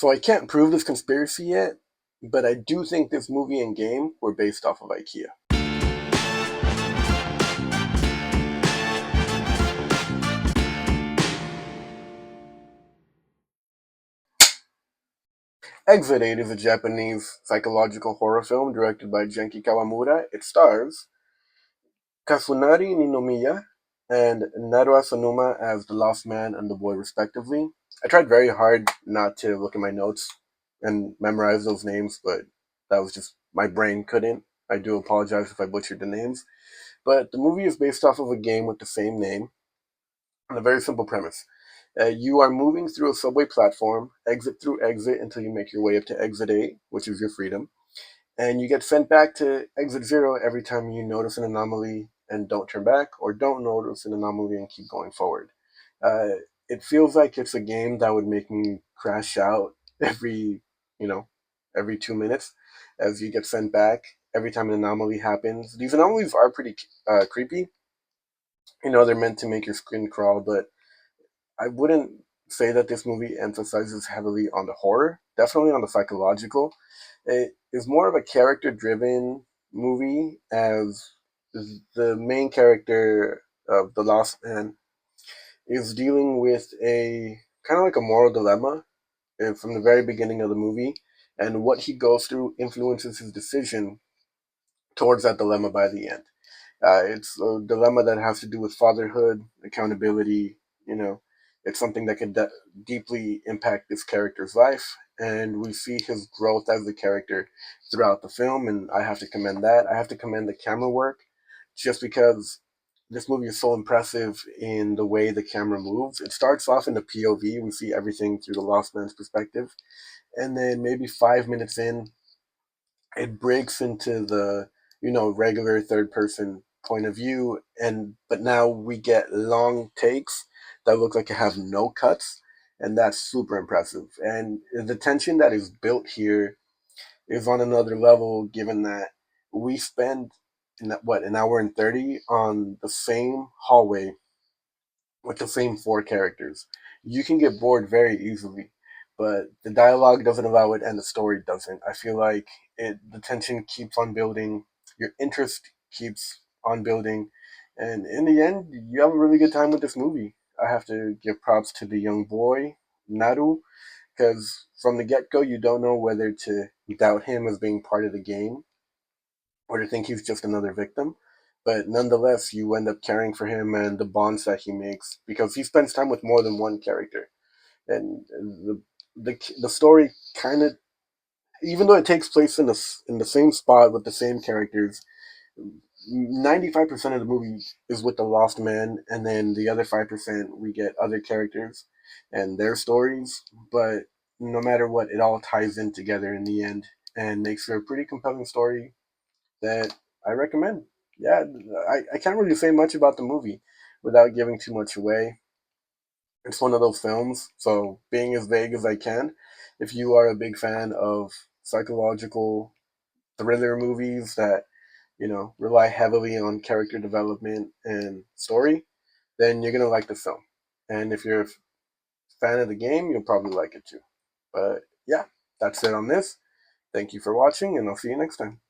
So I can't prove this conspiracy yet, but I do think this movie and game were based off of IKEA. Exit 8 is a Japanese psychological horror film directed by Genki Kawamura. It stars Kasunari Ninomiya and Narua Sonuma as the lost man and the boy, respectively. I tried very hard not to look at my notes and memorize those names, but that was just my brain couldn't. I do apologize if I butchered the names. But the movie is based off of a game with the same name and a very simple premise. You are moving through a subway platform, exit through exit, until you make your way up to exit 8, which is your freedom. And you get sent back to exit 0 every time you notice an anomaly and don't turn back, or don't notice an anomaly and keep going forward. Uh, it feels like it's a game that would make me crash out every, you know, every 2 minutes as you get sent back every time an anomaly happens. These anomalies are pretty creepy. They're meant to make your skin crawl, but I wouldn't say that this movie emphasizes heavily on the horror, definitely on the psychological. It is more of a character driven movie, as the main character of The Lost Man is dealing with a kind of like a moral dilemma from the very beginning of the movie, and what he goes through influences his decision towards that dilemma by the end. It's a dilemma that has to do with fatherhood, accountability. You know, it's something that can deeply impact this character's life, and we see his growth as a character throughout the film. And I have to commend that. I have to commend the camera work, just because this movie is so impressive in the way the camera moves. It starts off in the POV. We see everything through the lost man's perspective, and then maybe 5 minutes in, it breaks into the regular third person point of view, and but now we get long takes that look like it have no cuts, and that's super impressive. And the tension that is built here is on another level, given that we spend an hour and 30 on the same hallway with the same four characters. You can get bored very easily, but the dialogue doesn't allow it and the story doesn't. I feel like the tension keeps on building, your interest keeps on building, and in the end, you have a really good time with this movie. I have to give props to the young boy, Naru, because from the get go, you don't know whether to doubt him as being part of the game or to think he's just another victim. But nonetheless, you end up caring for him and the bonds that he makes because he spends time with more than one character. And the story kind of, even though it takes place in the same spot with the same characters, 95% of the movie is with the lost man, and then the other 5% we get other characters and their stories. But no matter what, it all ties in together in the end and makes for a pretty compelling story that I recommend. Yeah, I can't really say much about the movie without giving too much away. It's one of those films, so being as vague as I can, if you are a big fan of psychological thriller movies that, rely heavily on character development and story, then you're going to like the film. And if you're a fan of the game, you'll probably like it too. But yeah, that's it on this. Thank you for watching, and I'll see you next time.